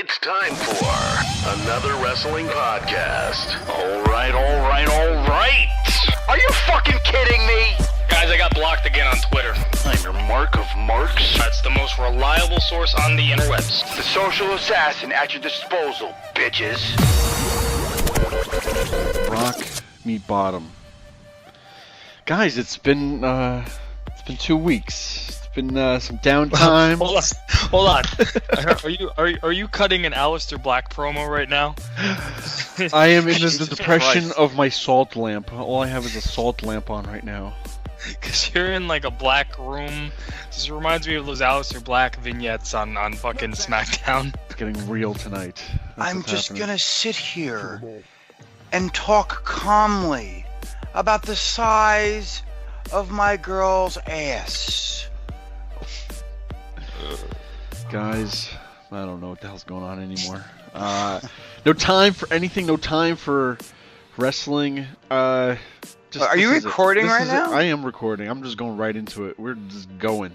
It's time for another wrestling podcast. All right. Are you fucking kidding me? Guys, I got blocked again on Twitter. I'm your mark of marks. That's the most reliable source on the interwebs. The social assassin at your disposal, bitches. Rock me bottom. Guys, it's been 2 weeks. It's been some downtime. Hold on. Are you cutting an Aleister Black promo right now? I am in the depression of my salt lamp. All I have is a salt lamp on right now. Because you're in like a black room. This reminds me of those Aleister Black vignettes on fucking Smackdown. It's getting real tonight. I'm just gonna sit here and talk calmly about the size of my girl's ass. Guys, I don't know what the hell's going on anymore. No time for anything. No time for wrestling. Are you recording right now? I am recording. I'm just going right into it. We're just going.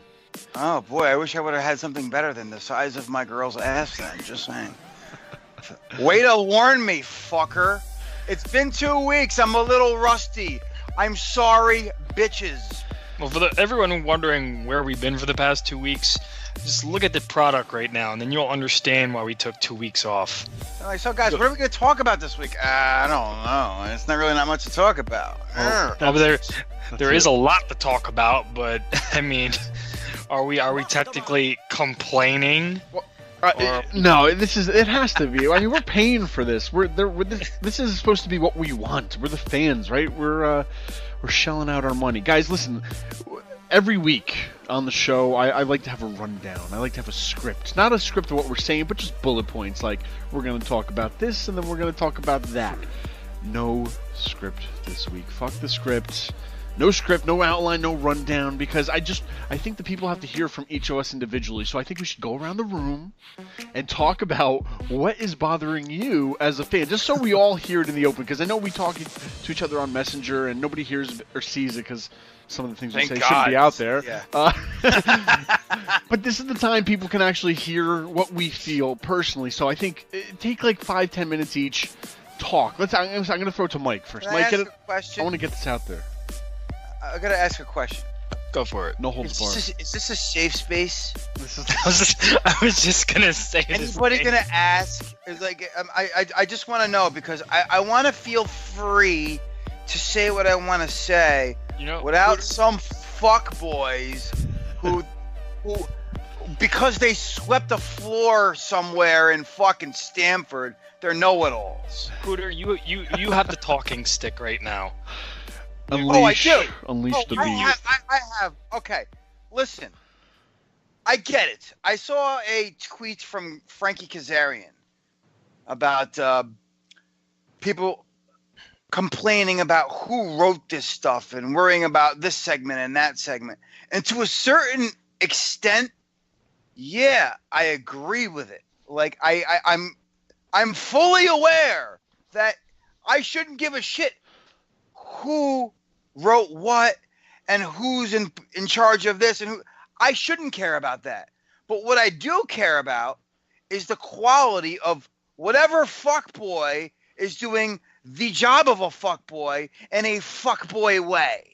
Oh boy, I wish I would have had something better than the size of my girl's ass then, just saying. Way to warn me, fucker. It's been 2 weeks. I'm a little rusty. I'm sorry, bitches. Well, for everyone wondering where we've been for the past 2 weeks, just look at the product right now, and then you'll understand why we took 2 weeks off. So guys, what are we going to talk about this week? I don't know. It's not really not much to talk about. There is a lot to talk about, but I mean, are we technically complaining? No, it has to be. I mean, we're paying for this. This is supposed to be what we want. We're the fans, right? We're shelling out our money. Guys, listen. Every week on the show, I like to have a rundown. I like to have a script. Not a script of what we're saying, but just bullet points. Like, we're going to talk about this, and then we're going to talk about that. No script this week. Fuck the script. No script, no outline, no rundown, because I think the people have to hear from each of us individually. So I think we should go around the room and talk about what is bothering you as a fan, just so we all hear it in the open, because I know we talk to each other on Messenger and nobody hears or sees it because some of the things we say shouldn't be out there. Yeah. But this is the time people can actually hear what we feel personally. So I think take like 5-10 minutes each. Talk. I'm going to throw it to Mike first. Mike, I want to get this out there. I gotta ask a question. Go for it. No holds barred. Is this a safe space? I was just gonna say. Anybody gonna ask? Is like I just want to know, because I want to feel free to say what I want to say, without some fuck boys who because they swept the floor somewhere in fucking Stamford, they're know-it-alls. Hooter, you have the talking stick right now. Unleash, I do. Unleash the beast. I have. Okay, listen. I get it. I saw a tweet from Frankie Kazarian about people complaining about who wrote this stuff and worrying about this segment and that segment. And to a certain extent, yeah, I agree with it. Like I'm fully aware that I shouldn't give a shit who wrote what and who's in charge of this and who. I shouldn't care about that. But what I do care about is the quality of whatever fuckboy is doing the job of a fuckboy in a fuckboy way.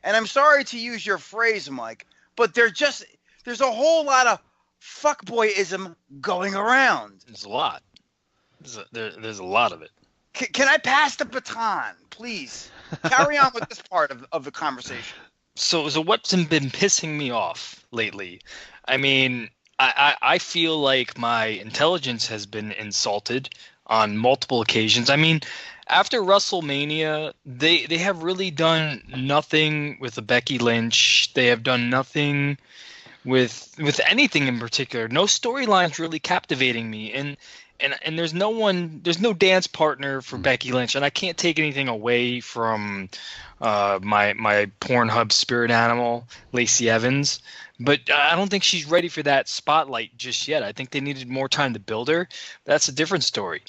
And I'm sorry to use your phrase, Mike, but there's a whole lot of fuckboyism going around. There's a lot. There's a lot of it. Can I pass the baton, please? Carry on with this part of the conversation. So what's been pissing me off lately? I mean, I feel like my intelligence has been insulted on multiple occasions. I mean, after WrestleMania, they have really done nothing with the Becky Lynch. They have done nothing with anything in particular. No storyline's really captivating me. And there's no dance partner for Becky Lynch, and I can't take anything away from my Pornhub spirit animal, Lacey Evans, but I don't think she's ready for that spotlight just yet. I think they needed more time to build her. That's a different story.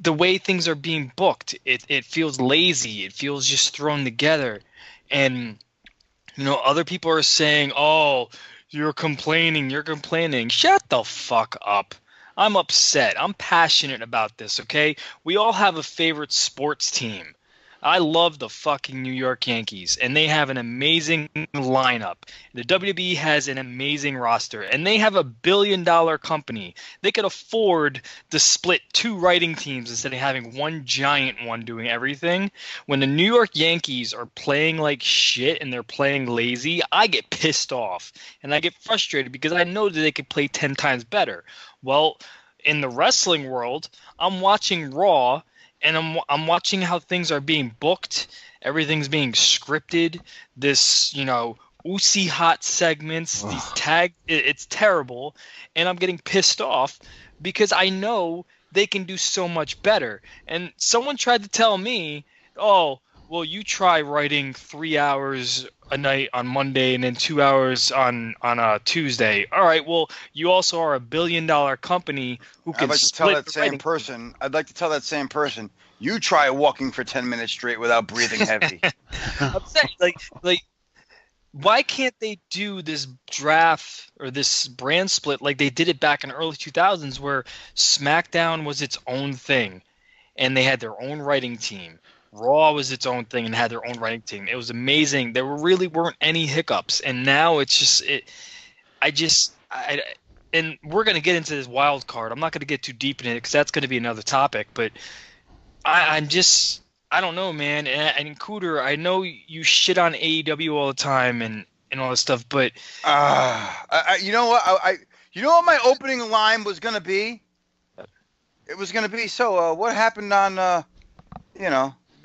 The way things are being booked, it feels lazy. It feels just thrown together, and other people are saying, "Oh, you're complaining. Shut the fuck up." I'm upset. I'm passionate about this, okay? We all have a favorite sports team. I love the fucking New York Yankees, and they have an amazing lineup. The WWE has an amazing roster, and they have a billion-dollar company. They could afford to split 2 writing teams instead of having one giant one doing everything. When the New York Yankees are playing like shit and they're playing lazy, I get pissed off, and I get frustrated because I know that they could play 10 times better. Well, in the wrestling world, I'm watching Raw, and I'm watching how things are being booked. Everything's being scripted. This, Uzi hot segments, these it's terrible. And I'm getting pissed off because I know they can do so much better. And someone tried to tell me, oh, well, you try writing 3 hours a night on Monday and then 2 hours on a Tuesday. All right, well, you also are a billion-dollar company who can I'd like to tell that same person, you try walking for 10 minutes straight without breathing heavy. I'm saying, like, why can't they do this draft or this brand split like they did it back in early 2000s where SmackDown was its own thing and they had their own writing team? Raw was its own thing and had their own writing team. It was amazing. There really weren't any hiccups, and now it's just and we're gonna get into this wild card. I'm not gonna get too deep in it because that's gonna be another topic. But I don't know, man. And Cooter, I know you shit on AEW all the time and all this stuff, but you know what? You know what my opening line was gonna be? It was gonna be, so what happened on the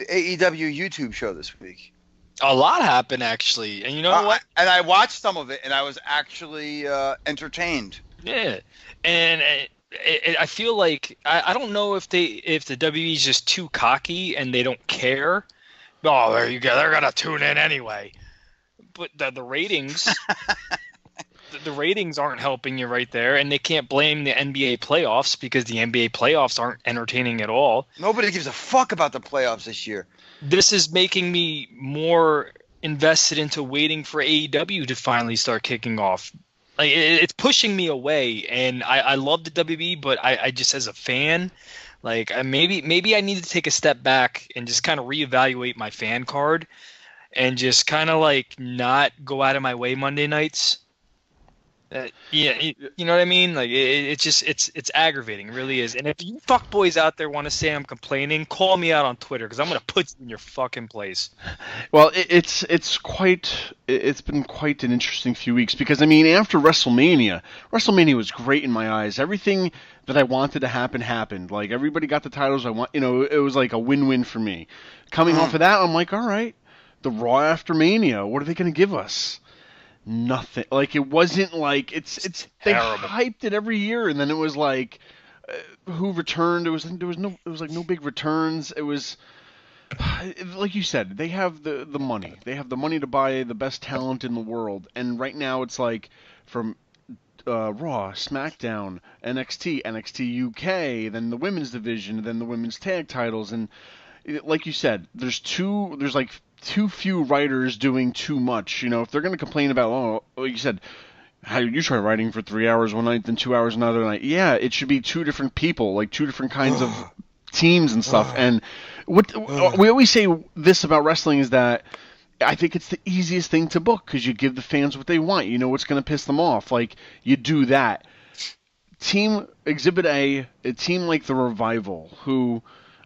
AEW YouTube show this week? A lot happened, actually. And you know what? And I watched some of it, and I was actually entertained. Yeah. And I feel like I don't know if the WWE is just too cocky and they don't care. Oh, there you go. They're going to tune in anyway. But the ratings... The ratings aren't helping you right there, and they can't blame the NBA playoffs because the NBA playoffs aren't entertaining at all. Nobody gives a fuck about the playoffs this year. This is making me more invested into waiting for AEW to finally start kicking off. Like it's pushing me away, and I love the WWE, but I just as a fan, like maybe I need to take a step back and just kind of reevaluate my fan card, and just kind of like not go out of my way Monday nights. You know what I mean? Like it's aggravating, it really is. And if you fuckboys out there want to say I'm complaining, call me out on Twitter because I'm gonna put you in your fucking place. Well, it's been quite an interesting few weeks because after WrestleMania was great in my eyes. Everything that I wanted to happen happened. Like everybody got the titles I want. It was like a win-win for me. Coming off of that, I'm like, all right, the Raw after Mania, what are they gonna give us? Nothing. Like it wasn't like it's they hyped it every year, and then it was like who returned. It was like no big returns. It was like you said, they have the money. They have the money to buy the best talent in the world, and right now it's like from Raw, SmackDown, NXT UK, then the women's division, then the women's tag titles, and like you said, there's like too few writers doing too much. If they're going to complain about, like you said, how you try writing for 3 hours one night, then 2 hours another night. Yeah, it should be 2 different people, like 2 different kinds of teams and stuff. And we always say this about wrestling is that I think it's the easiest thing to book because you give the fans what they want. You know what's going to piss them off. Like, you do that. Team Exhibit A, a team like the Revival, who...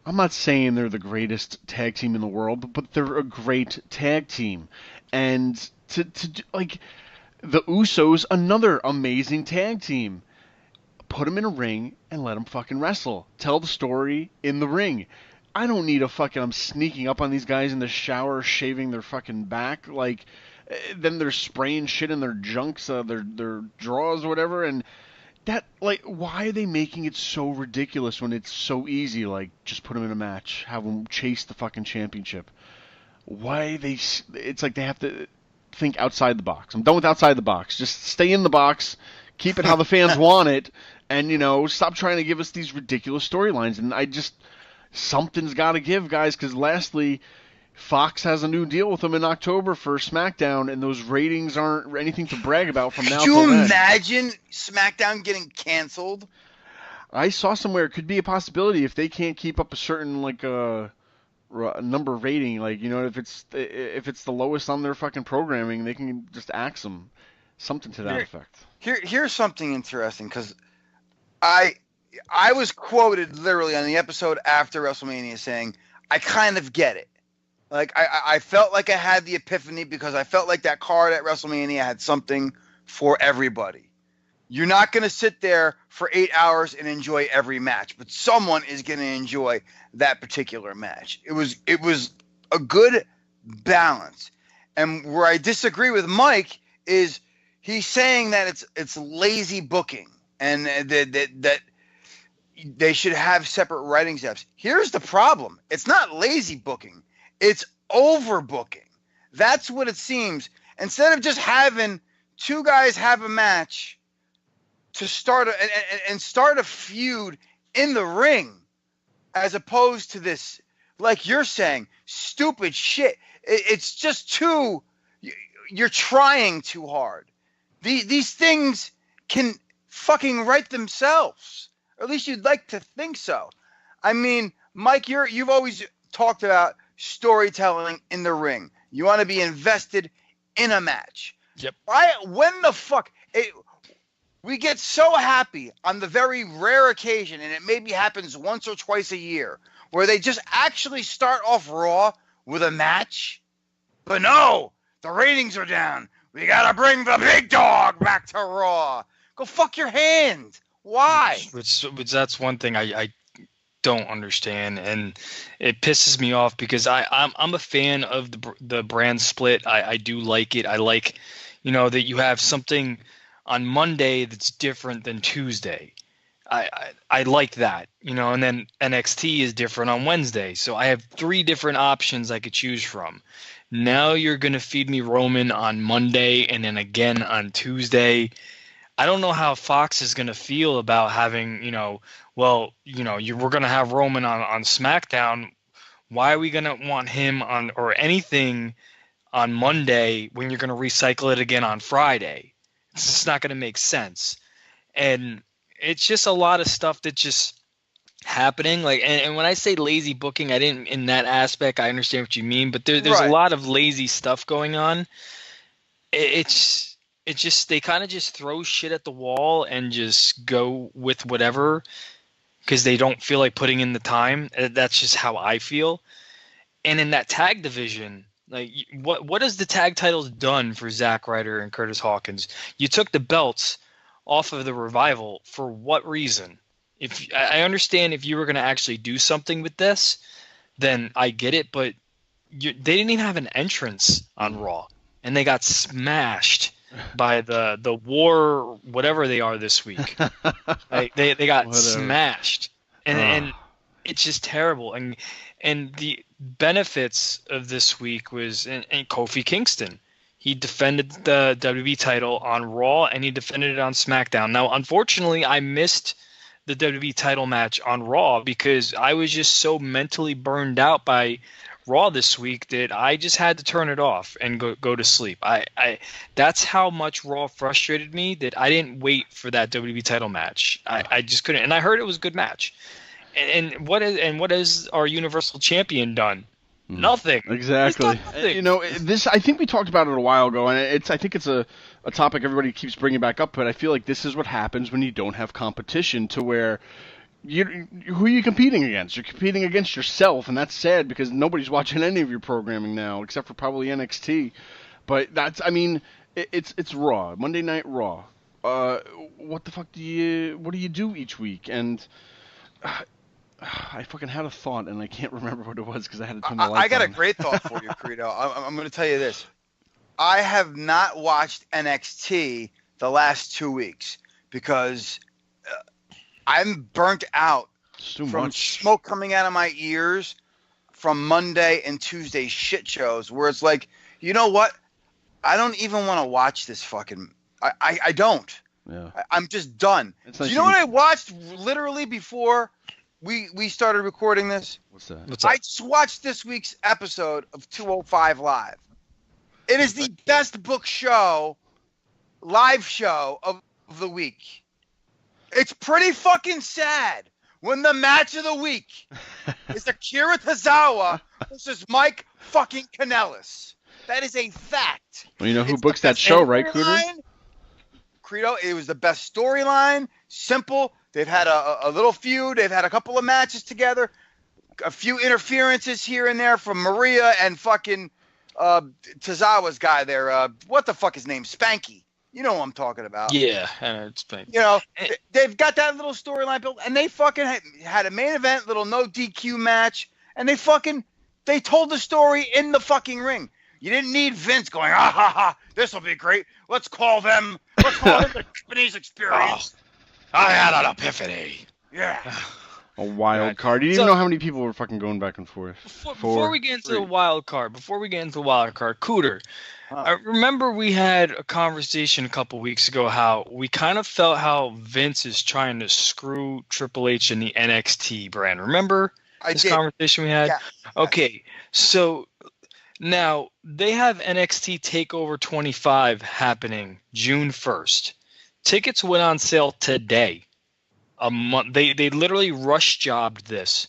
I'm not saying they're the greatest tag team in the world, but they're a great tag team. And to like the Usos, another amazing tag team. Put them in a ring and let them fucking wrestle. Tell the story in the ring. I don't need I'm sneaking up on these guys in the shower, shaving their fucking back. Like, then they're spraying shit in their junks, their drawers or whatever, and... That, like, why are they making it so ridiculous when it's so easy? Like, just put them in a match, have them chase the fucking championship. It's like they have to think outside the box. I'm done with outside the box. Just stay in the box, keep it how the fans want it, and, stop trying to give us these ridiculous storylines. And something's got to give, guys, because lastly, Fox has a new deal with them in October for SmackDown, and those ratings aren't anything to brag about from now till then. Could you imagine SmackDown getting canceled? I saw somewhere it could be a possibility if they can't keep up a certain number rating, if it's the lowest on their fucking programming, they can just axe them, something to that effect. Here's something interesting, because I was quoted literally on the episode after WrestleMania saying, I kind of get it. Like, I felt like I had the epiphany because I felt like that card at WrestleMania had something for everybody. You're not going to sit there for 8 hours and enjoy every match, but someone is going to enjoy that particular match. It was a good balance. And where I disagree with Mike is he's saying that it's lazy booking and that they should have separate writing staffs. Here's the problem. It's not lazy booking. It's overbooking. That's what it seems. Instead of just having two guys have a match to start start a feud in the ring, as opposed to this, like you're saying, stupid shit. It's just you're trying too hard. These things can fucking write themselves. Or at least you'd like to think so. I mean, Mike, you've always talked about storytelling in the ring. You want to be invested in a match. Yep. When the fuck... We get so happy on the very rare occasion, and it maybe happens once or twice a year, where they just actually start off Raw with a match. But no, the ratings are down. We gotta bring the big dog back to Raw. Go fuck your hand. Why? Which that's one thing I don't understand, and it pisses me off because I'm a fan of the brand split. I do like it. I like, that you have something on Monday that's different than Tuesday. I like that, and then NXT is different on Wednesday. So I have 3 different options I could choose from. Now you're going to feed me Roman on Monday and then again on Tuesday. I don't know how Fox is going to feel about having, we're going to have Roman on SmackDown. Why are we going to want him on or anything on Monday when you're going to recycle it again on Friday? It's just not going to make sense. And it's just a lot of stuff that's just happening. Like, and when I say lazy booking, I didn't in that aspect. I understand what you mean, but there's right. A lot of lazy stuff going on. It's just they kind of just throw shit at the wall and just go with whatever because they don't feel like putting in the time. That's just how I feel. And in that tag division, like, what has the tag titles done for Zack Ryder and Curtis Hawkins? You took the belts off of the Revival for what reason? If I understand if you were going to actually do something with this, then I get it. But they didn't even have an entrance on Raw, and they got smashed by the War whatever they are this week. Like, they got smashed, and it's just terrible. And the benefits of this week was and Kofi Kingston. He defended the WWE title on Raw and he defended it on SmackDown. Now, unfortunately, I missed the WWE title match on Raw because I was just so mentally burned out by Raw this week that I just had to turn it off and go to sleep. I that's how much Raw frustrated me that I didn't wait for that WWE title match. I just couldn't. And I heard it was a good match. And what has our Universal Champion done? Nothing. Exactly. This I think we talked about it a while ago, and I think it's a topic everybody keeps bringing back up. But I feel like this is what happens when you don't have competition, to where who are you competing against? You're competing against yourself, and that's sad because nobody's watching any of your programming now, except for probably NXT. But it's Raw, Monday Night Raw. What the fuck do you do each week? And I fucking had a thought, and I can't remember what it was because I had to turn the lights on. I got a great thought for you, Credo. I'm going to tell you this. I have not watched NXT the last 2 weeks because I'm burnt out from smoke coming out of my ears from Monday and Tuesday shit shows where it's like, you know what? I don't even want to watch this fucking – I don't. Yeah. I'm just done. Do you know what I watched literally before – we started recording this? What's that? I just watched this week's episode of 205 Live. It is the best book show, live show of the week. It's pretty fucking sad when the match of the week is Akira Tozawa versus Mike fucking Kanellis. That is a fact. Well, you know who books that show, right, Cooter? Credo, it was the best storyline. Simple. They've had a little feud. They've had a couple of matches together. A few interferences here and there from Maria and fucking Tozawa's guy there. What the fuck is his name? Spanky. You know what I'm talking about. Yeah, it's Spanky. You know, they've got that little storyline built, and they fucking had a main event, little no DQ match, and they told the story in the fucking ring. You didn't need Vince going, this will be great. Let's call them the Japanese experience. Oh, I had an epiphany. Yeah. A wild card. You didn't even know how many people were fucking going back and forth. Before we get into the wild card, Cooter, I remember we had a conversation a couple weeks ago how we kind of felt how Vince is trying to screw Triple H in the NXT brand. Remember this conversation we had? Yeah. Okay, so now they have NXT Takeover 25 happening June 1st. Tickets went on sale today. A month. They literally rush jobbed this.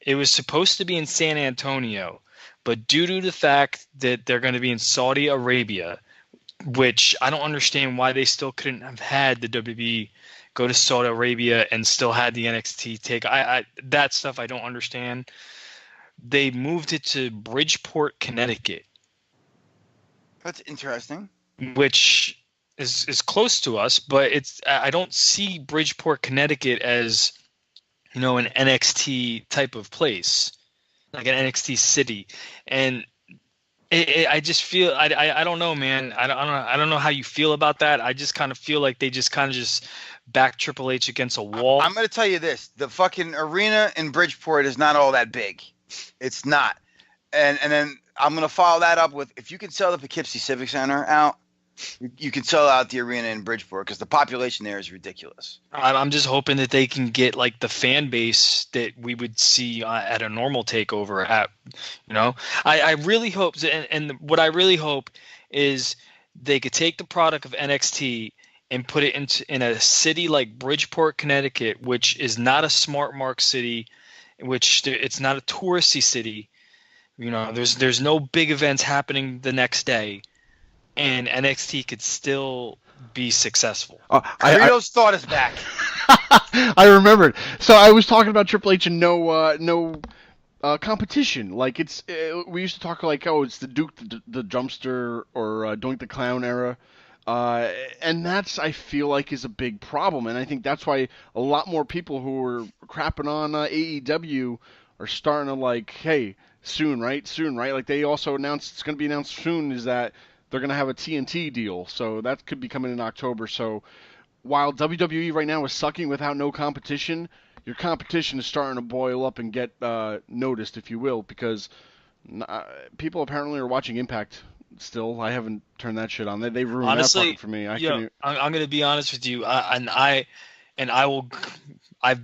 It was supposed to be in San Antonio, but due to the fact that they're going to be in Saudi Arabia, which I don't understand why they still couldn't have had the WWE go to Saudi Arabia and still had the NXT take. That stuff I don't understand. They moved it to Bridgeport, Connecticut. That's interesting. Which is close to us, but I don't see Bridgeport, Connecticut as, you know, an NXT type of place, like an NXT city, and I just feel I don't know, man. I don't know how you feel about that. I just kind of feel like they just back Triple H against a wall. I'm going to tell you this: the fucking arena in Bridgeport is not all that big. It's not, and then I'm going to follow that up with, if you can sell the Poughkeepsie Civic Center out, you can sell out the arena in Bridgeport because the population there is ridiculous. I'm just hoping that they can get like the fan base that we would see at a normal takeover. I really hope, and what I really hope is they could take the product of NXT and put it in a city like Bridgeport, Connecticut, which is not a smart mark city, which it's not a touristy city. You know, there's no big events happening the next day. And NXT could still be successful. Carito's thought is back. I remembered. So I was talking about Triple H and no competition. Like we used to talk like, it's the Duke the Jumpster or Doink the Clown era. And that's, I feel like, is a big problem. And I think that's why a lot more people who are crapping on AEW are starting to like, hey, soon, right? Like they also announced, it's going to be announced soon, is that they're going to have a TNT deal, so that could be coming in October. So while WWE right now is sucking without no competition, your competition is starting to boil up and get noticed, if you will, because people apparently are watching Impact still. I haven't turned that shit on. They ruined that fucking for me. I'm going to be honest with you, I've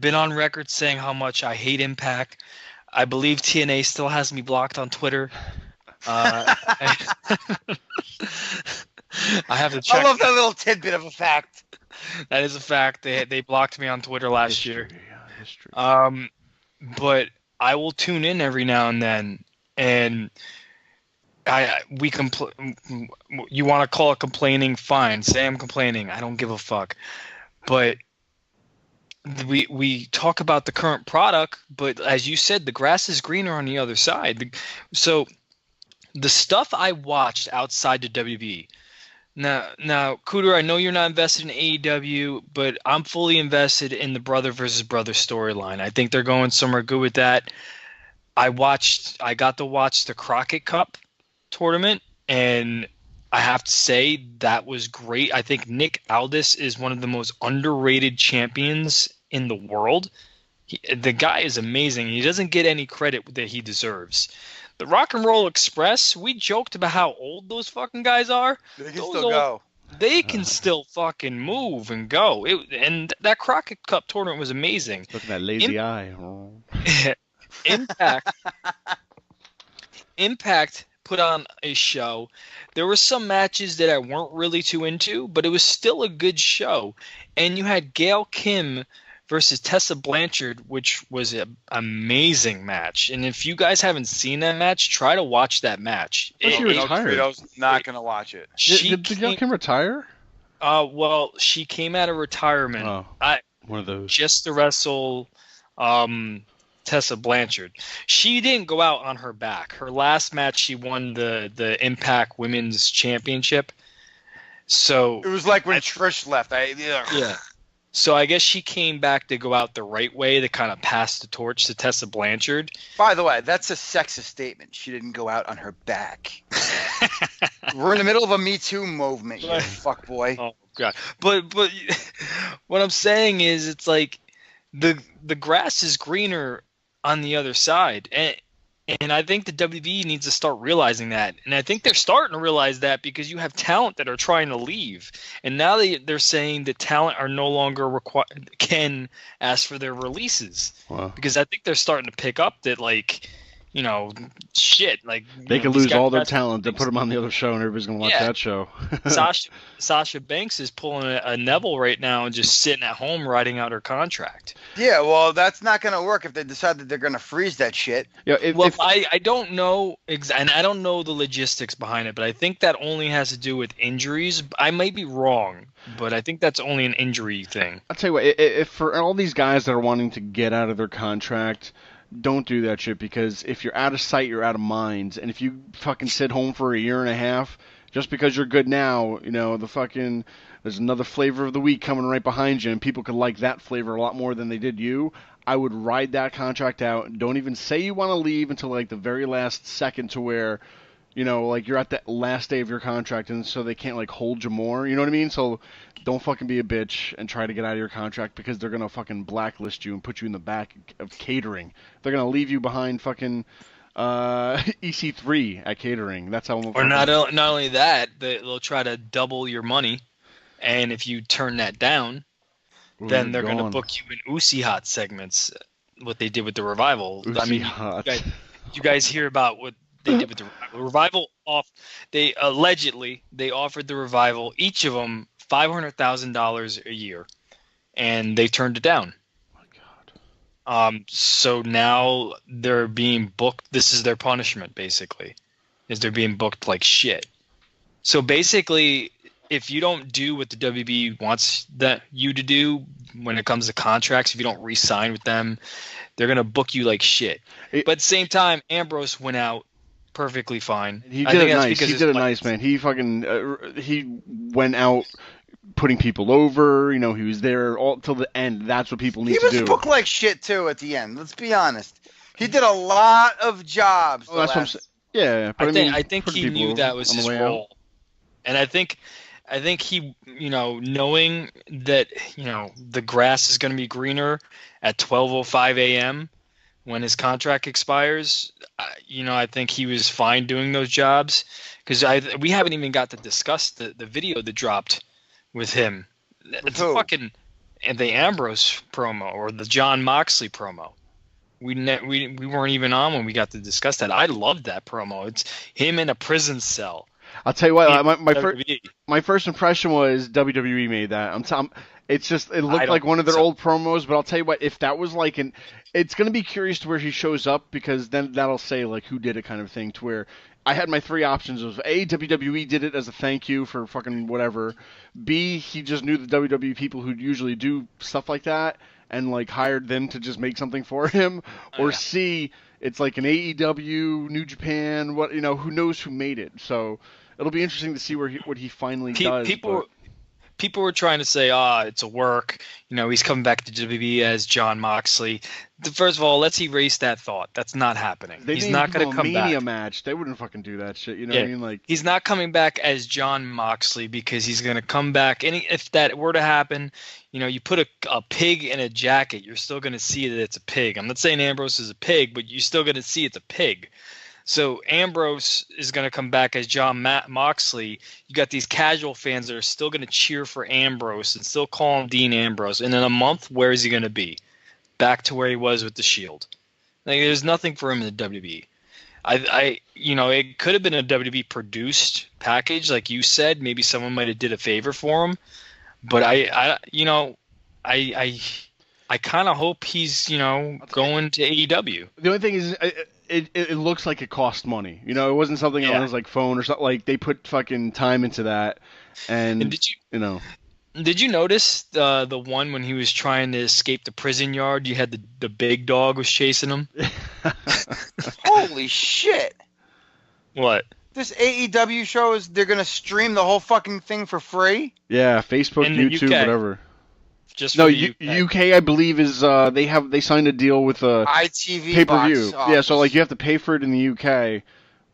been on record saying how much I hate Impact. I believe TNA still has me blocked on Twitter. I have to check. I love that little tidbit of a fact. That is a fact. They blocked me on Twitter last year. History. But I will tune in every now and then, and you want to call it complaining? Fine. Say I'm complaining. I don't give a fuck. But we talk about the current product, but as you said, the grass is greener on the other side. So the stuff I watched outside the WB. Now, Cooter, I know you're not invested in AEW, but I'm fully invested in the brother versus brother storyline. I think they're going somewhere good with that. I got to watch the Crockett Cup tournament, and I have to say that was great. I think Nick Aldis is one of the most underrated champions in the world. The guy is amazing. He doesn't get any credit that he deserves. The Rock and Roll Express, we joked about how old those fucking guys are. They can still go. They can still fucking move and go. And that Crockett Cup tournament was amazing. Look at that lazy eye. Impact put on a show. There were some matches that I weren't really too into, but it was still a good show. and you had Gail Kim versus Tessa Blanchard, which was an amazing match. And if you guys haven't seen that match, try to watch that match. She retired. I was not going to watch it. Did Gail Kim retire? Well, she came out of retirement. One of those. Just to wrestle Tessa Blanchard. She didn't go out on her back. Her last match, she won the Impact Women's Championship. So it was like when Trish left. Yeah. So I guess she came back to go out the right way to kind of pass the torch to Tessa Blanchard. By the way, that's a sexist statement. She didn't go out on her back. We're in the middle of a Me Too movement, you fuck boy. Oh God! But what I'm saying is, it's like the grass is greener on the other side, and I think the WWE needs to start realizing that, and I think they're starting to realize that because you have talent that are trying to leave, and now they're saying that talent are no longer can ask for their releases. Wow. Because I think they're starting to pick up that, like, you know, shit, like they could lose all their talent to put them on the other show, and everybody's gonna watch that show. Sasha Banks is pulling a Neville right now and just sitting at home writing out her contract. Yeah, well, that's not going to work if they decide that they're going to freeze that shit. Yeah, I don't know, and I don't know the logistics behind it, but I think that only has to do with injuries. I might be wrong, but I think that's only an injury thing. I'll tell you what, if for all these guys that are wanting to get out of their contract, don't do that shit, because if you're out of sight, you're out of mind. And if you fucking sit home for a year and a half, just because you're good now, you know, there's another flavor of the week coming right behind you, and people could like that flavor a lot more than they did you. I would ride that contract out. Don't even say you want to leave until like the very last second, to where, you know, like you're at the last day of your contract, and so they can't like hold you more. You know what I mean? So don't fucking be a bitch and try to get out of your contract, because they're gonna fucking blacklist you and put you in the back of catering. They're gonna leave you behind fucking EC3 at catering. That's how. Or not only that, they'll try to double your money, and if you turn that down, then they're gonna book you in Uzi Hot segments. What they did with the Revival. Uzi Hot. You guys hear about what they did with the Revival? They allegedly offered the Revival, each of them, $500,000 a year, and they turned it down. Oh my God. So now they're being booked. This is their punishment, basically, is they're being booked like shit. So basically, if you don't do what the WB wants you to do when it comes to contracts, if you don't re-sign with them, they're gonna book you like shit. But at the same time, Ambrose went out perfectly fine. He did it nice. He did it nice, man. He fucking he went out putting people over. You know, he was there all till the end. That's what people need to do. He was booked like shit too at the end. Let's be honest. He did a lot of jobs. Oh, that's what I'm saying. Yeah, but I think he knew that was his role, and I think he, you know, knowing that, you know, the grass is going to be greener at 12:05 a.m. when his contract expires, you know, I think he was fine doing those jobs, because we haven't even got to discuss the video that dropped with him. It's fucking the Ambrose promo or the Jon Moxley promo. We weren't even on when we got to discuss that. I loved that promo. It's him in a prison cell. I'll tell you what, my first impression was WWE made that. It looked like one of their old promos, but I'll tell you what, if that was like it's going to be curious to where he shows up, because then that'll say like who did it kind of thing, to where I had my three options of A, WWE did it as a thank you for fucking whatever, B, he just knew the WWE people who usually do stuff like that and like hired them to just make something for him, or C, it's like an AEW, New Japan, what, you know, who knows who made it. So it'll be interesting to see what he finally does. People were trying to say, it's a work. You know, he's coming back to WWE as Jon Moxley. First of all, let's erase that thought. That's not happening. He's not going to come back. Mania match. They wouldn't fucking do that shit. You know what I mean? Like, he's not coming back as Jon Moxley, because he's going to come back. And if that were to happen, you know, you put a pig in a jacket, you're still going to see that it's a pig. I'm not saying Ambrose is a pig, but you're still going to see it's a pig. So Ambrose is going to come back as Jon Moxley. You got these casual fans that are still going to cheer for Ambrose and still call him Dean Ambrose. And in a month, where is he going to be? Back to where he was with the Shield. Like, there's nothing for him in the WWE. You know, it could have been a WWE produced package, like you said. Maybe someone might have did a favor for him. But I kind of hope he's going to AEW. The only thing is, it looks like it cost money. It wasn't something on his phone or something. Like they put fucking time into that, and Did you notice the one when he was trying to escape the prison yard? You had the big dog was chasing him. Holy shit! What? This AEW show they're gonna stream the whole fucking thing for free? Yeah, Facebook, YouTube, UK. Whatever. UK, I believe is they signed a deal with ITV pay-per-view. box Yeah, so like you have to pay for it in the UK,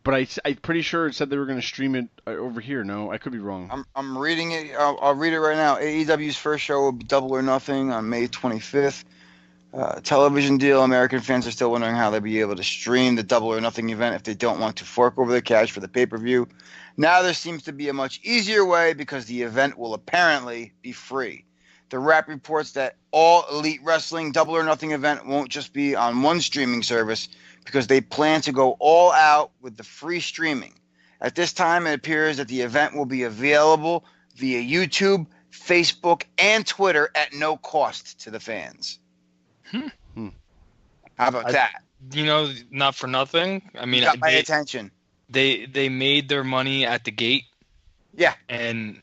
but I'm pretty sure it said they were going to stream it over here. No, I could be wrong. I'm reading it. I'll read it right now. AEW's first show will be Double or Nothing on May 25th. Television deal. American fans are still wondering how they'll be able to stream the Double or Nothing event if they don't want to fork over the cash for the pay-per-view. Now there seems to be a much easier way because the event will apparently be free. The Wrap reports that all Elite Wrestling Double or Nothing event won't just be on one streaming service because they plan to go all out with the free streaming. At this time, it appears that the event will be available via YouTube, Facebook, and Twitter at no cost to the fans. How about that? Not for nothing. I mean, got my attention. They made their money at the gate. Yeah. And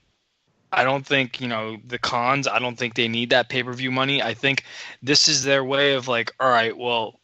I don't think, the cons, I don't think they need that pay-per-view money. I think this is their way of like, all right, well,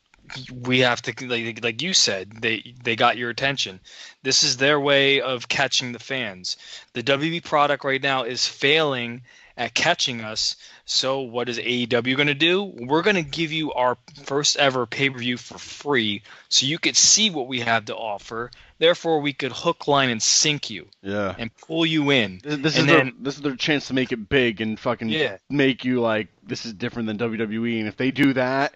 we have to, like you said, they got your attention. This is their way of catching the fans. The WB product right now is failing at catching us. So what is AEW going to do? We're going to give you our first ever pay-per-view for free so you could see what we have to offer. Therefore, we could hook, line, and sink you. Yeah. And pull you in. This is their chance to make it big and fucking make you like, this is different than WWE. And if they do that,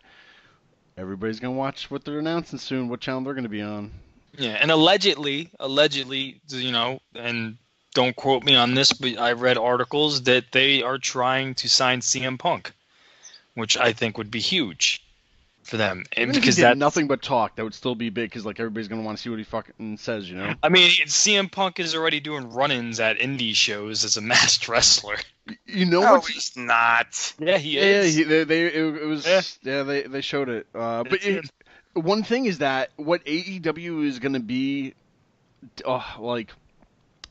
everybody's going to watch what they're announcing soon, what channel they're going to be on. Yeah, and allegedly, and don't quote me on this, but I read articles that they are trying to sign CM Punk, which I think would be huge for them. And because that's nothing but talk, that would still be big because like everybody's gonna want to see what he fucking says, I mean, CM Punk is already doing run-ins at indie shows as a masked wrestler. No, he's not. Yeah, he is. Yeah, they showed it. But one thing is that what AEW is gonna be, like.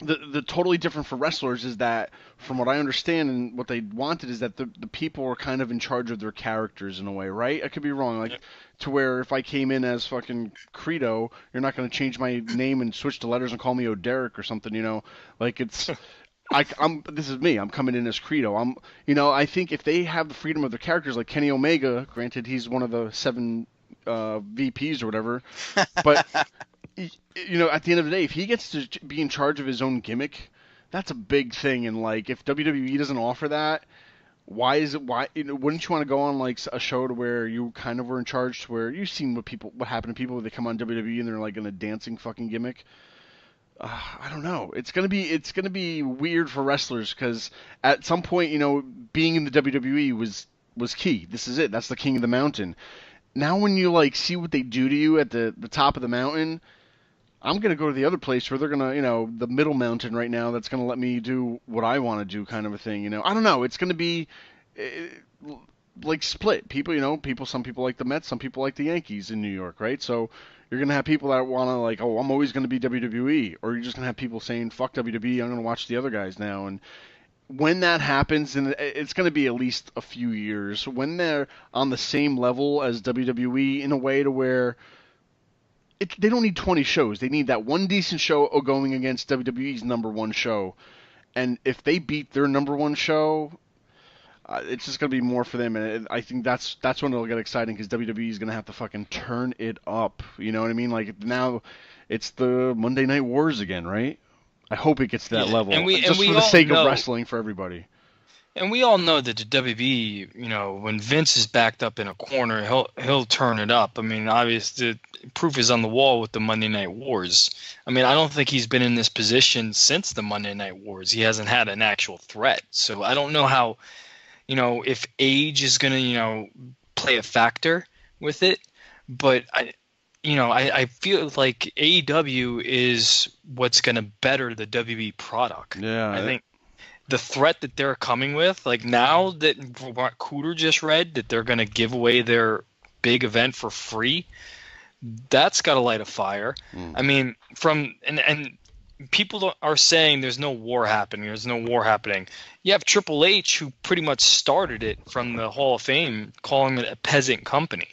The totally different for wrestlers is that, from what I understand and what they wanted, is that the people are kind of in charge of their characters in a way, right? I could be wrong. Like, to where if I came in as fucking Credo, you're not going to change my name and switch the letters and call me O'Derrick or something, Like, it's... this is me. I'm coming in as Credo. I think if they have the freedom of their characters, like Kenny Omega, granted he's one of the 7 VPs or whatever, but... at the end of the day, if he gets to be in charge of his own gimmick, that's a big thing. And like, if WWE doesn't offer that, why wouldn't you want to go on like a show to where you kind of were in charge, to where you've seen what happened to people when they come on WWE and they're like in a dancing fucking gimmick? I don't know. It's gonna be weird for wrestlers because at some point, being in the WWE was key. This is it. That's the king of the mountain. Now when you like see what they do to you at the top of the mountain, I'm going to go to the other place where they're going to, the middle mountain right now that's going to let me do what I want to do kind of a thing, I don't know. It's going to be like split. Some people like the Mets, some people like the Yankees in New York, right? So you're going to have people that want to like, oh, I'm always going to be WWE. Or you're just going to have people saying, fuck WWE, I'm going to watch the other guys now. And when that happens, and it's going to be at least a few years, when they're on the same level as WWE in a way to where... they don't need 20 shows. They need that one decent show going against WWE's number one show. And if they beat their number one show, it's just going to be more for them. And I think that's when it'll get exciting because WWE is going to have to fucking turn it up. You know what I mean? Like now it's the Monday Night Wars again, right? I hope it gets to that level. For the sake of wrestling for everybody. And we all know that the WB, when Vince is backed up in a corner, he'll turn it up. I mean, obviously, the proof is on the wall with the Monday Night Wars. I mean, I don't think he's been in this position since the Monday Night Wars. He hasn't had an actual threat. So I don't know how, if age is going to, play a factor with it. But I feel like AEW is what's going to better the WB product. Yeah, I think the threat that they're coming with, like now that what Cooter just read that they're going to give away their big event for free, that's got to light a fire. I mean, and people are saying there's no war happening. There's no war happening. You have Triple H, who pretty much started it from the Hall of Fame, calling it a peasant company.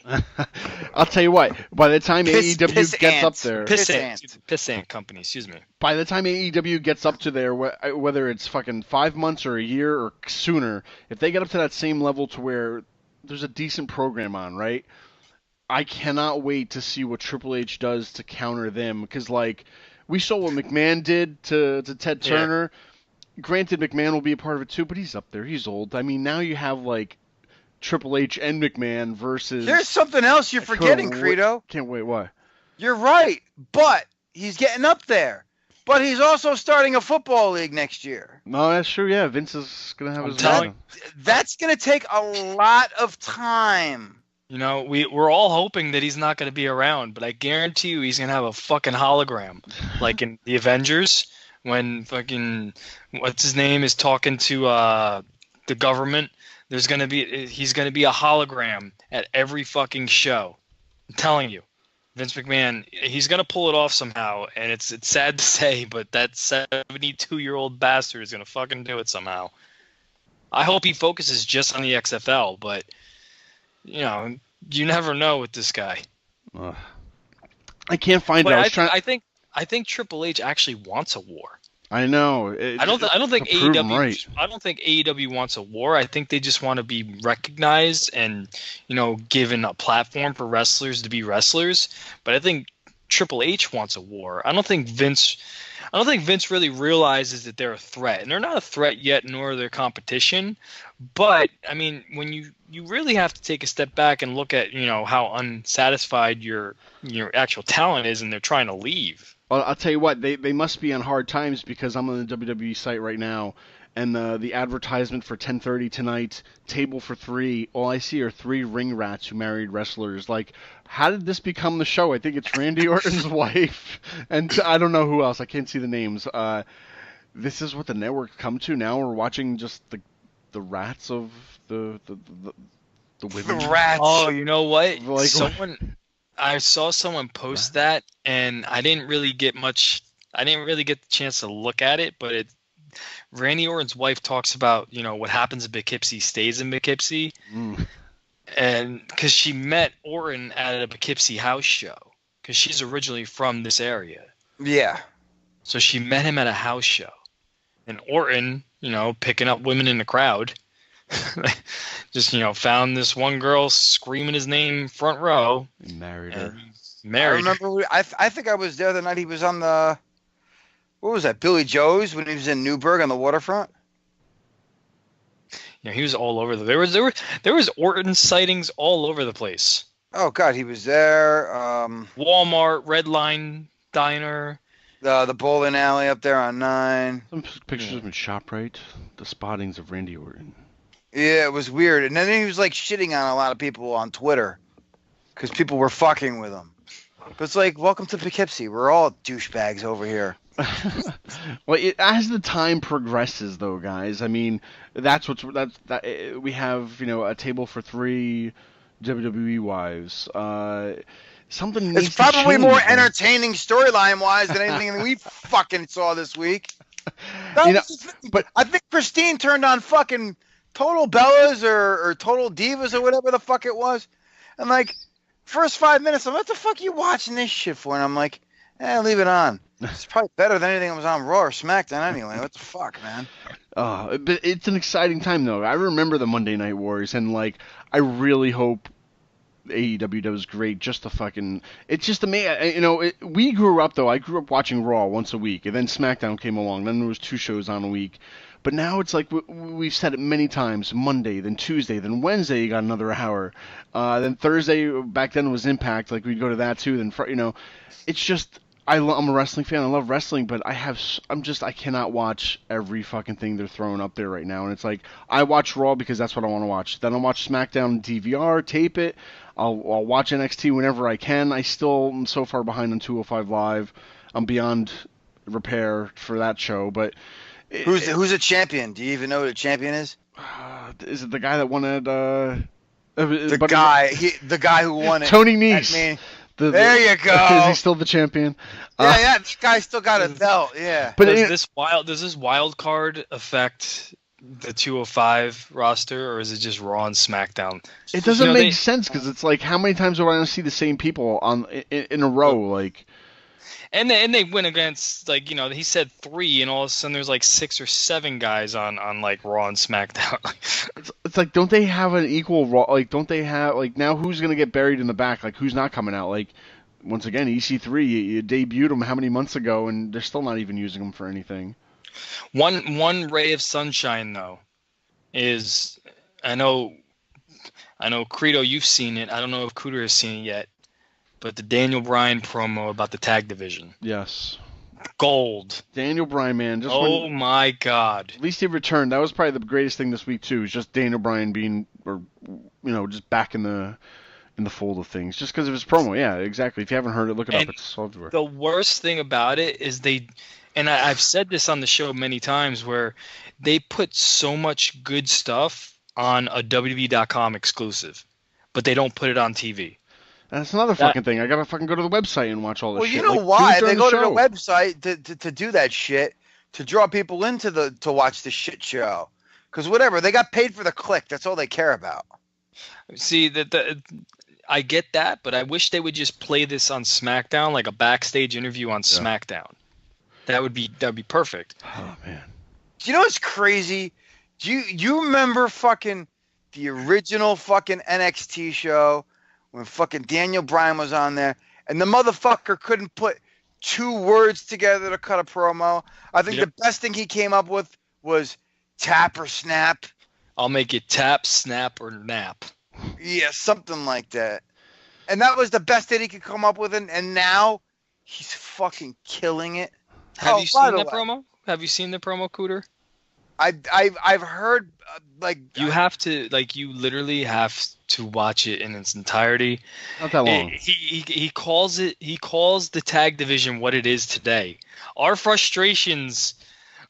I'll tell you what. By the time AEW gets up there, pissant company. Excuse me. By the time AEW gets up to there, whether it's fucking 5 months or a year or sooner, if they get up to that same level to where there's a decent program on, right? I cannot wait to see what Triple H does to counter them, because like we saw what McMahon did to Ted Turner. Granted, McMahon will be a part of it too, but he's up there. He's old. I mean, now you have like Triple H and McMahon versus. There's something else you're forgetting, Credo. Can't wait. What? You're right, but he's getting up there. But he's also starting a football league next year. No, that's true. Yeah, Vince is gonna have his. That's gonna take a lot of time. You know, we're all hoping that he's not going to be around, but I guarantee you he's going to have a fucking hologram. Like in the Avengers, when fucking, what's his name, is talking to the government, he's going to be a hologram at every fucking show. I'm telling you. Vince McMahon, he's going to pull it off somehow, and it's sad to say, but that 72-year-old bastard is going to fucking do it somehow. I hope he focuses just on the XFL, but... You know, you never know with this guy. I can't find it. I think Triple H actually wants a war. I know. I don't think AEW. Right. I don't think AEW wants a war. I think they just want to be recognized and, you know, given a platform for wrestlers to be wrestlers. But I think Triple H wants a war. I don't think Vince really realizes that they're a threat, and they're not a threat yet, nor are they competition. But I mean, when you really have to take a step back and look at, you know, how unsatisfied your actual talent is, and they're trying to leave. Well, I'll tell you what, they must be on hard times, because I'm on the WWE site right now, and the advertisement for 10:30 tonight, table for 3. All I see are 3 ring rats who married wrestlers. Like, how did this become the show? I think it's Randy Orton's wife, and I don't know who else. I can't see the names. This is what the network come to now. We're watching just the rats of the women. The rats. Oh, you know what? Like, I saw someone post that, and I didn't really get the chance to look at it, but Randy Orton's wife talks about, you know, what happens in Poughkeepsie stays in Poughkeepsie. And because she met Orton at a Poughkeepsie house show, because she's originally from this area. Yeah. So she met him at a house show. And Orton, you know, picking up women in the crowd, just, you know, found this one girl screaming his name front row. He married her. I remember, I think I was there the night he was on the, what was that, Billy Joe's, when he was in Newburgh on the waterfront? Yeah, he was all over. There was Orton sightings all over the place. Oh, God, he was there. Walmart, Red Line Diner. The bowling alley up there on 9. Some pictures of him in ShopRite. The spottings of Randy Orton. Yeah, it was weird. And then he was like shitting on a lot of people on Twitter because people were fucking with him. But it's like, welcome to Poughkeepsie. We're all douchebags over here. Well, as the time progresses, though, guys, I mean, we have, you know, a table for 3 WWE wives. Something needs It's probably to change, more man. entertaining storyline-wise than anything we fucking saw this week. But I think Christine turned on fucking Total Bellas or Total Divas or whatever the fuck it was. And like, first 5 minutes, I'm like, what the fuck are you watching this shit for? And I'm like, leave it on. It's probably better than anything that was on Raw or SmackDown anyway. What the fuck, man? But it's an exciting time, though. I remember the Monday Night Wars, and like, I really hope AEW does great. Just the fucking, it's just amazing. You know, we grew up though. I grew up watching Raw once a week, and then SmackDown came along. Then there was 2 shows on a week. But now it's like we've said it many times: Monday, then Tuesday, then Wednesday. You got another hour. Then Thursday. Back then was Impact. Like we'd go to that too. Then you know, it's just. I'm a wrestling fan. I love wrestling, but I cannot watch every fucking thing they're throwing up there right now. And it's like, I watch Raw because that's what I want to watch. Then I'll watch SmackDown DVR, tape it. I'll watch NXT whenever I can. I still am so far behind on 205 Live. I'm beyond repair for that show, but Who's a champion? Do you even know what a champion is? Is it the guy that won at The guy who won it. Tony Nese. There you go. Is he still the champion? Yeah, this guy still got a belt. Yeah. But does this wild card affect the 205 roster, or is it just Raw and SmackDown? It doesn't make sense because it's like, how many times do I see the same people in a row? Like, and they win against, like, he said 3, and all of a sudden there's like 6 or 7 guys on like Raw and SmackDown. it's like, don't they have an equal Raw? Like, don't they have, like, now who's gonna get buried in the back? Like, who's not coming out? Like, once again, EC3, you debuted him how many months ago, and they're still not even using him for anything. One ray of sunshine though is, I know Credo, you've seen it. I don't know if Cooter has seen it yet, but the Daniel Bryan promo about the tag division. Yes. Gold. Daniel Bryan, man. My God. At least he returned. That was probably the greatest thing this week too. Is just Daniel Bryan being, just back in the fold of things, just because of his promo. Yeah, exactly. If you haven't heard it, look it up. It's everywhere. The worst thing about it is I've said this on the show many times, where they put so much good stuff on a WWE.com exclusive, but they don't put it on TV. That's another fucking thing. I gotta fucking go to the website and watch all this shit. Well, you know why? They go to the website to do that shit, to draw people into to watch the shit show. Because whatever, they got paid for the click. That's all they care about. See, I get that, but I wish they would just play this on SmackDown, like a backstage interview on SmackDown. That would be perfect. Oh man. Do you know what's crazy? Do you remember fucking the original fucking NXT show when fucking Daniel Bryan was on there and the motherfucker couldn't put 2 words together to cut a promo? I think the best thing he came up with was tap or snap. I'll make it tap, snap, or nap. Yeah, something like that. And that was the best that he could come up with, and now he's fucking killing it. Have you seen that promo? Have you seen the promo, Cooter? I've heard you have to, you literally have to watch it in its entirety. Not that long. He calls the tag division what it is today. Our frustrations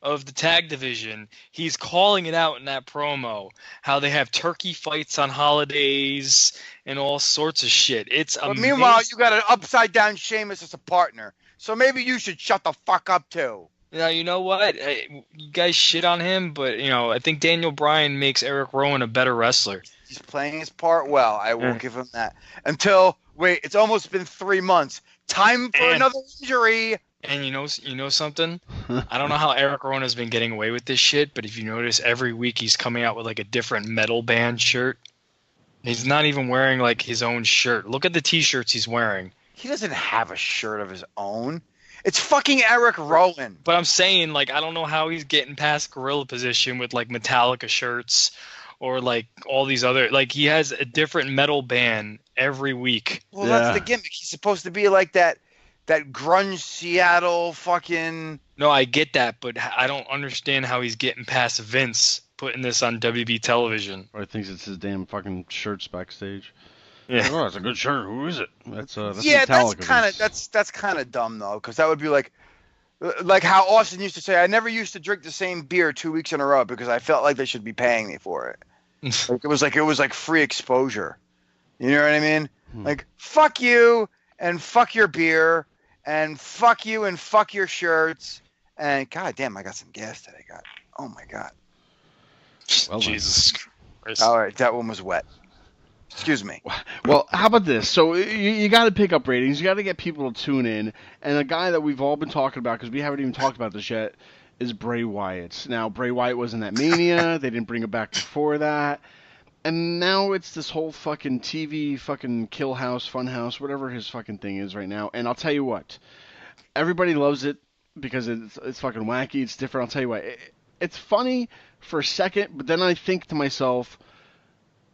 of the tag division, he's calling it out in that promo. How they have turkey fights on holidays and all sorts of shit. It's amazing. But meanwhile, you got an upside down Sheamus as a partner. So maybe you should shut the fuck up too. Now, you know what? You guys shit on him, but I think Daniel Bryan makes Eric Rowan a better wrestler. He's playing his part well. I will give him that. It's almost been 3 months. Time for another injury. And you know something? I don't know how Eric Rowan has been getting away with this shit, but if you notice, every week he's coming out with like a different metal band shirt. He's not even wearing like his own shirt. Look at the t-shirts he's wearing. He doesn't have a shirt of his own. It's fucking Eric Rowan. But I'm saying, I don't know how he's getting past Gorilla Position with like Metallica shirts or like all these other, he has a different metal band every week. Well, that's the gimmick. He's supposed to be like that grunge Seattle fucking... No, I get that, but I don't understand how he's getting past Vince putting this on WB television. Or he thinks it's his damn fucking shirts backstage. Yeah. Oh, that's a good shirt. Who is it? That's Metallica. That's kind of dumb though, because that would be like how Austin used to say, I never used to drink the same beer 2 weeks in a row because I felt like they should be paying me for it. It was like free exposure. You know what I mean? Like, fuck you and fuck your beer and fuck you and fuck your shirts. And goddamn, I got some gas that I got. Oh my god. Well, Jesus Christ. All right, that one was wet. Excuse me. Well, how about this? So you got to pick up ratings. You got to get people to tune in. And a guy that we've all been talking about, because we haven't even talked about this yet, is Bray Wyatt. Now, Bray Wyatt was in that Mania. They didn't bring him back before that. And now it's this whole fucking TV fucking kill house, fun house, whatever his fucking thing is right now. And I'll tell you what. Everybody loves it because it's fucking wacky. It's different. I'll tell you what. It's funny for a second, but then I think to myself,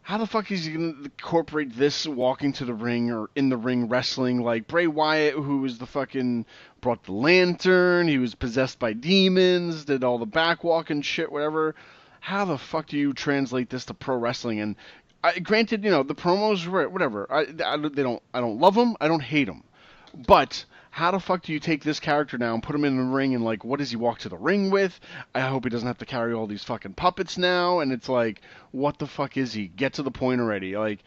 how the fuck is he going to incorporate this walking to the ring or in the ring wrestling? Like Bray Wyatt, who was the fucking brought the lantern, he was possessed by demons, did all the backwalking shit, whatever. How the fuck do you translate this to pro wrestling? And granted, the promos, whatever. I don't love them. I don't hate them. But how the fuck do you take this character now and put him in the ring and like, what does he walk to the ring with? I hope he doesn't have to carry all these fucking puppets now. And it's like, what the fuck is he? Get to the point already. Like,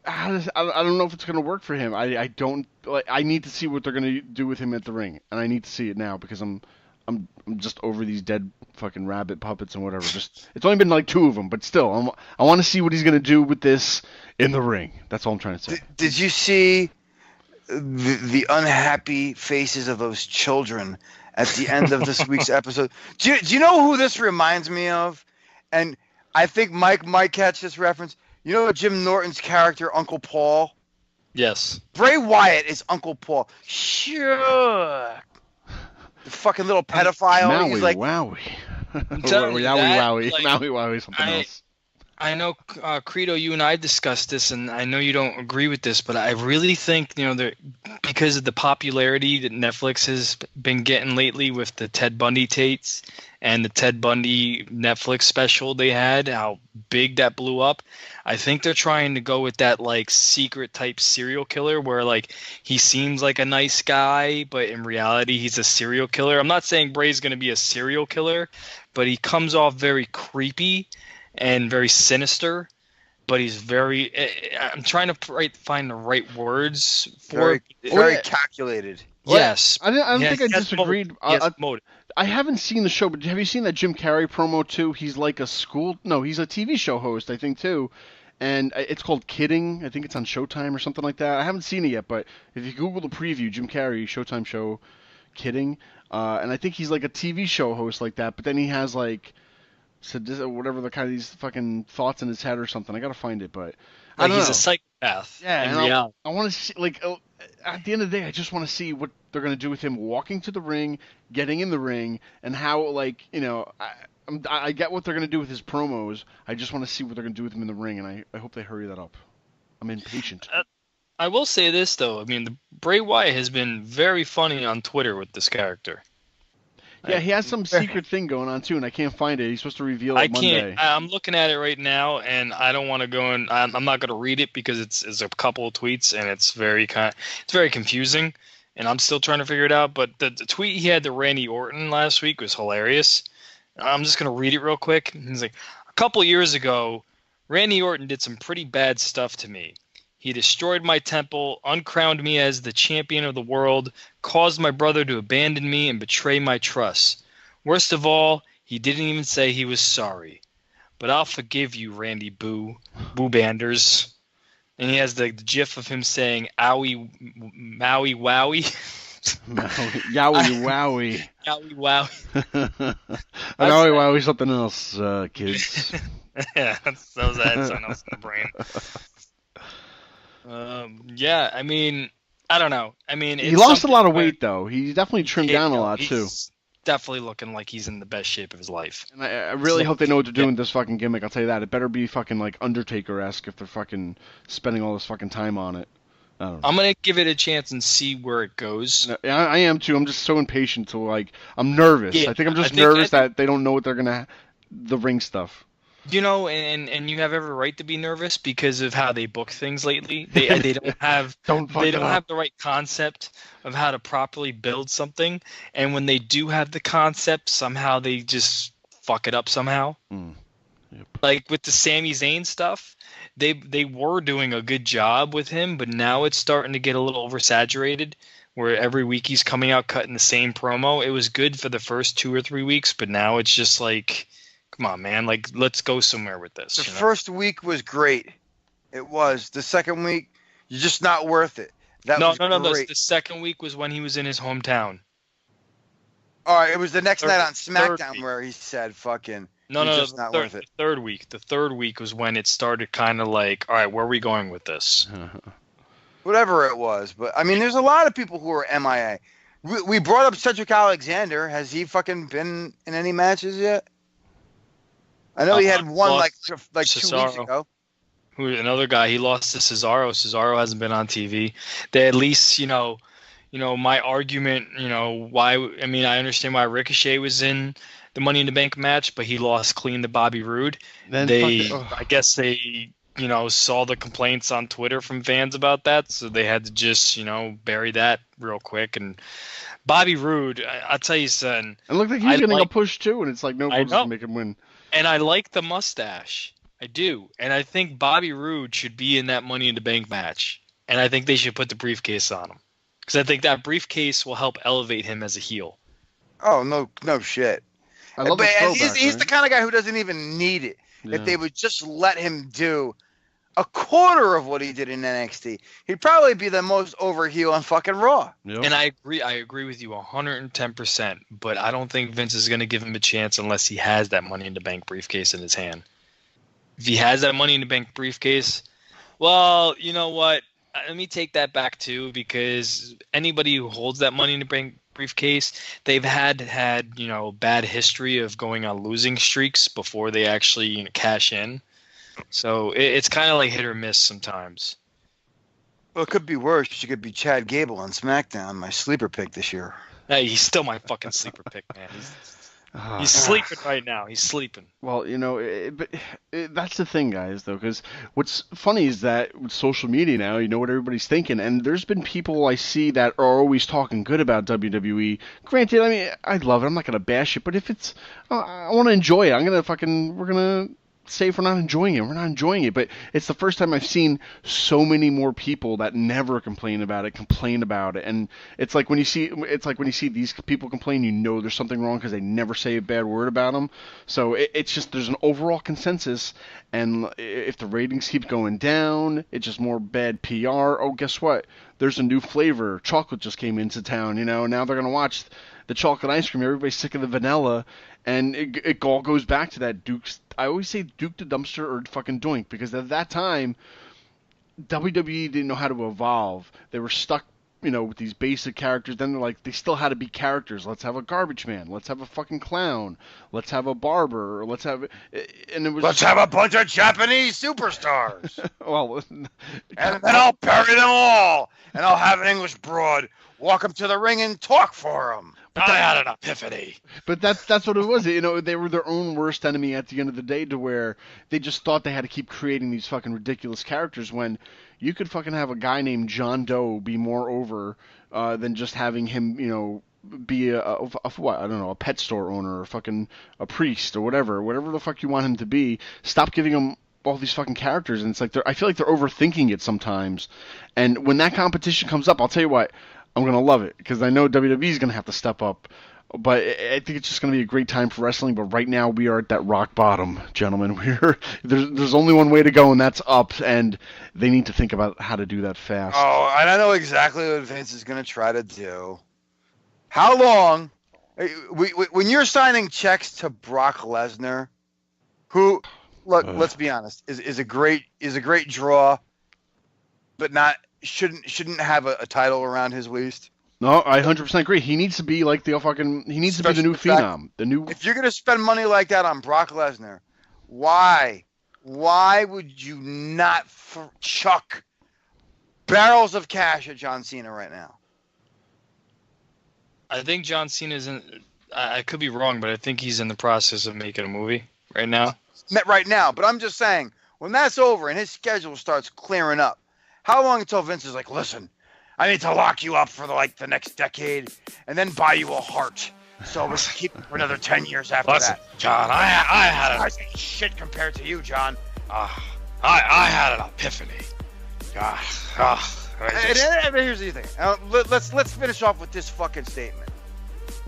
I don't know if it's gonna work for him. I don't like. I need to see what they're gonna do with him at the ring, and I need to see it now because I'm just over these dead fucking rabbit puppets and whatever. Just it's only been like 2 of them, but still, I want to see what he's gonna do with this in the ring. That's all I'm trying to say. Did you see the unhappy faces of those children at the end of this week's episode? Do you know who this reminds me of? And I think Mike might catch this reference. You know Jim Norton's character, Uncle Paul? Yes. Bray Wyatt is Uncle Paul. Sure. The fucking little pedophile. Maui, He's like, wowie. I'm telling you Wowie, that, Maui, Wowie, something else. I know, Credo, you and I discussed this, and I know you don't agree with this, but I really think, because of the popularity that Netflix has been getting lately with the Ted Bundy tapes and the Ted Bundy Netflix special they had, how big that blew up, I think they're trying to go with that, like, secret type serial killer where, like, he seems like a nice guy, but in reality he's a serial killer. I'm not saying Bray's going to be a serial killer, but he comes off very creepy and very sinister, but he's very. I'm trying to find the right words for very calculated. Yes, I don't think I disagreed. Motive. I haven't seen the show, but have you seen that Jim Carrey promo too? He's like he's a TV show host, I think too, and it's called Kidding. I think it's on Showtime or something like that. I haven't seen it yet, but if you Google the preview, Jim Carrey Showtime show, Kidding, and I think he's like a TV show host like that, but then he has like. Whatever the kind of these fucking thoughts in his head or something. I gotta find it, but he's a psychopath. Yeah, I want to see at the end of the day, I just want to see what they're gonna do with him walking to the ring, getting in the ring, and how I get what they're gonna do with his promos. I just want to see what they're gonna do with him in the ring, and I hope they hurry that up. I'm impatient. I will say this though. I mean, the Bray Wyatt has been very funny on Twitter with this character. Yeah, he has some secret thing going on too, and I can't find it. He's supposed to reveal it Monday. I'm looking at it right now, and I don't want to go and I'm not going to read it because it's a couple of tweets, and it's very confusing, and I'm still trying to figure it out. But the tweet he had to Randy Orton last week was hilarious. I'm just going to read it real quick. He's like, a couple years ago, Randy Orton did some pretty bad stuff to me. He destroyed my temple, uncrowned me as the champion of the world, caused my brother to abandon me and betray my trust. Worst of all, he didn't even say he was sorry. But I'll forgive you, Randy Boo Banders. And he has the gif of him saying, owie, Maui, wowie. Yowie, wowie. Yowie, wowie. Yowie, wowie, something else, kids. Yeah, that was something else in the brain. Yeah, I mean, I don't know. I mean, he lost a lot of weight though. He definitely trimmed down a lot too. Definitely looking like he's in the best shape of his life. And I really hope they know what they're doing with this fucking gimmick. I'll tell you that. It better be fucking like Undertaker-esque if they're fucking spending all this fucking time on it. I don't know. I'm gonna give it a chance and see where it goes. I am too. I'm just so impatient to like. I'm nervous. Yeah, I think I'm just nervous that they don't know what they're gonna. The ring stuff. And you have every right to be nervous because of how they book things lately. They don't have the right concept of how to properly build something, and when they do have the concept, somehow they just fuck it up somehow. Yep. Like with the Sami Zayn stuff, they were doing a good job with him, but now it's starting to get a little oversaturated. Where every week he's coming out cutting the same promo. It was good for the first 2 or 3 weeks, but now it's just like. Come on, man. Like, let's go somewhere with this. The first week was great. It was. The second week, you're just not worth it. No. The second week was when he was in his hometown. All right, it was the next night on Smackdown where he said, "Fucking." Just not worth it. The third week was when it started kind of like, all right, where are we going with this? Whatever it was, but I mean, there's a lot of people who are MIA. We brought up Cedric Alexander. Has he fucking been in any matches yet? I know he had one like 2 weeks ago. Another guy, he lost to Cesaro. Cesaro hasn't been on TV. They at least, my argument, why. I mean, I understand why Ricochet was in the Money in the Bank match, but he lost clean to Bobby Roode. I guess they saw the complaints on Twitter from fans about that, so they had to just, bury that real quick. And Bobby Roode, I'll tell you, son. It looked like he's getting a push too, and it's like nobody's gonna make him win. And I like the mustache. I do. And I think Bobby Roode should be in that Money in the Bank match. And I think they should put the briefcase on him. Because I think that briefcase will help elevate him as a heel. Oh, no shit. I love the throwback, he's right? the kind of guy who doesn't even need it. Yeah. If they would just let him do a quarter of what he did in NXT, he'd probably be the most over heel on fucking Raw. Yep. And I agree with you 110%, but I don't think Vince is going to give him a chance unless he has that Money in the Bank briefcase in his hand. If he has that Money in the Bank briefcase, well, you know what? Let me take that back too, because anybody who holds that Money in the Bank briefcase, they've had bad history of going on losing streaks before they actually cash in. So it's kind of like hit or miss sometimes. Well, it could be worse. You could be Chad Gable on SmackDown, my sleeper pick this year. Hey, he's still my fucking sleeper pick, man. He's sleeping right now. He's sleeping. Well, but that's the thing, guys, though, because what's funny is that with social media now, you know what everybody's thinking, and there's been people I see that are always talking good about WWE. Granted, I mean, I love it. I'm not going to bash it, but if it's, I want to enjoy it. we're going to say if we're not enjoying it, we're not enjoying it. But it's the first time I've seen so many more people that never complain about it. And it's like when you see these people complain, there's something wrong because they never say a bad word about them. So it's just there's an overall consensus. And if the ratings keep going down, it's just more bad PR. Oh, guess what? There's a new flavor. Chocolate just came into town. Now they're gonna watch the chocolate ice cream. Everybody's sick of the vanilla. And it all goes back to that Duke's. I always say Duke the Dumpster or fucking Doink, because at that time, WWE didn't know how to evolve. They were stuck, with these basic characters. Then they're like, they still had to be characters. Let's have a garbage man. Let's have a fucking clown. Let's have a barber. Let's have a bunch of Japanese superstars. Well, and then I'll bury them all, and I'll have an English broad walk them to the ring and talk for them. I had an epiphany. But that's what it was. They were their own worst enemy at the end of the day, to where they just thought they had to keep creating these fucking ridiculous characters when you could fucking have a guy named John Doe be more over than just having him, be a pet store owner or fucking a priest or whatever the fuck you want him to be. Stop giving him all these fucking characters, and it's like I feel like they're overthinking it sometimes. And when that competition comes up, I'll tell you what, I'm going to love it, because I know WWE is going to have to step up. But I think it's just going to be a great time for wrestling. But right now, we are at that rock bottom, gentlemen. There's only one way to go, and that's up. And they need to think about how to do that fast. Oh, and I know exactly what Vince is going to try to do. How long? When you're signing checks to Brock Lesnar, who, look, let's be honest, is a great draw, but shouldn't have a title around his waist. No, I 100% agree. He needs to be like the fucking. He needs to be the new phenom. If you're gonna spend money like that on Brock Lesnar, why would you not chuck barrels of cash at John Cena right now? I think John Cena's in. I could be wrong, but I think he's in the process of making a movie right now. Right now, but I'm just saying, when that's over and his schedule starts clearing up, how long until Vince is like, listen, I need to lock you up for the next decade and then buy you a heart. So we'll keep it for another 10 years after that. John, I had I say shit compared to you, John. I had an epiphany. And here's the thing. Let's finish off with this fucking statement.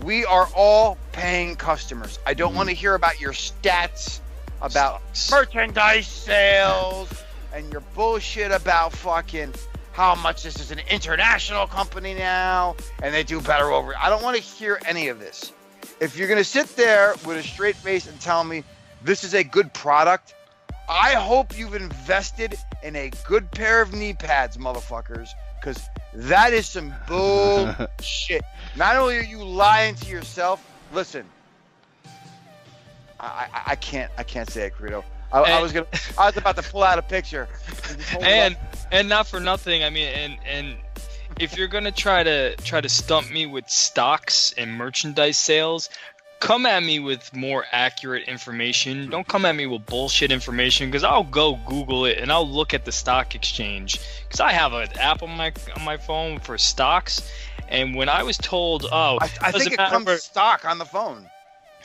We are all paying customers. I don't want to hear about your stats, about merchandise sales, and your bullshit about fucking how much this is an international company now, and they do better over. I don't want to hear any of this. If you're going to sit there with a straight face and tell me this is a good product, I hope you've invested in a good pair of knee pads, motherfuckers, because that is some bullshit. Not only are you lying to yourself, listen, I can't say it, Credo. I was about to pull out a picture. And not for nothing, I mean, and if you're gonna try to stump me with stocks and merchandise sales, come at me with more accurate information. Don't come at me with bullshit information, because I'll go Google it and I'll look at the stock exchange, because I have an app on my phone for stocks. And when I was told, I think it comes stock on the phone.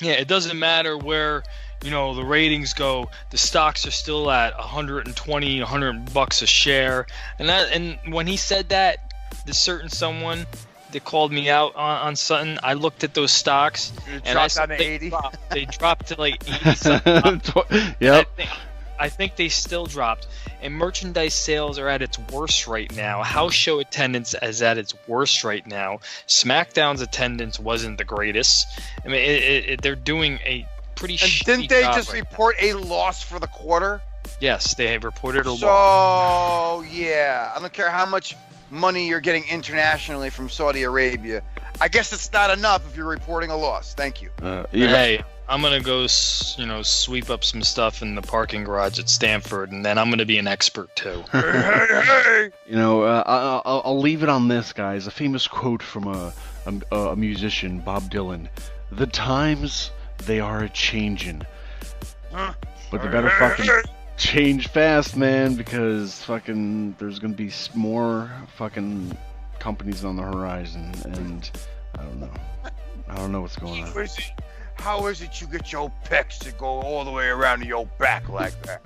Yeah, it doesn't matter where, you know, the ratings go. The stocks are still at $100 a share. And when he said that, the certain someone that called me out on something, I looked at those stocks and I saw they dropped to like 80 something. Yep. I think they still dropped. And merchandise sales are at its worst right now. House show attendance is at its worst right now. SmackDown's attendance wasn't the greatest. I mean, they're doing a pretty shitty job. Didn't they just report a loss for the quarter? Yes, they have reported a loss. So, yeah, I don't care how much money you're getting internationally from Saudi Arabia. I guess it's not enough if you're reporting a loss. Thank you. Hey, I'm going to go, sweep up some stuff in the parking garage at Stanford, and then I'm going to be an expert, too. Hey. You know, I'll leave it on this, guys. A famous quote from a musician, Bob Dylan. The times, they are a-changin'. But they better fucking change fast, man, because fucking there's going to be more fucking companies on the horizon, and I don't know what's going on. How is it you get your pecs to go all the way around to your back like that?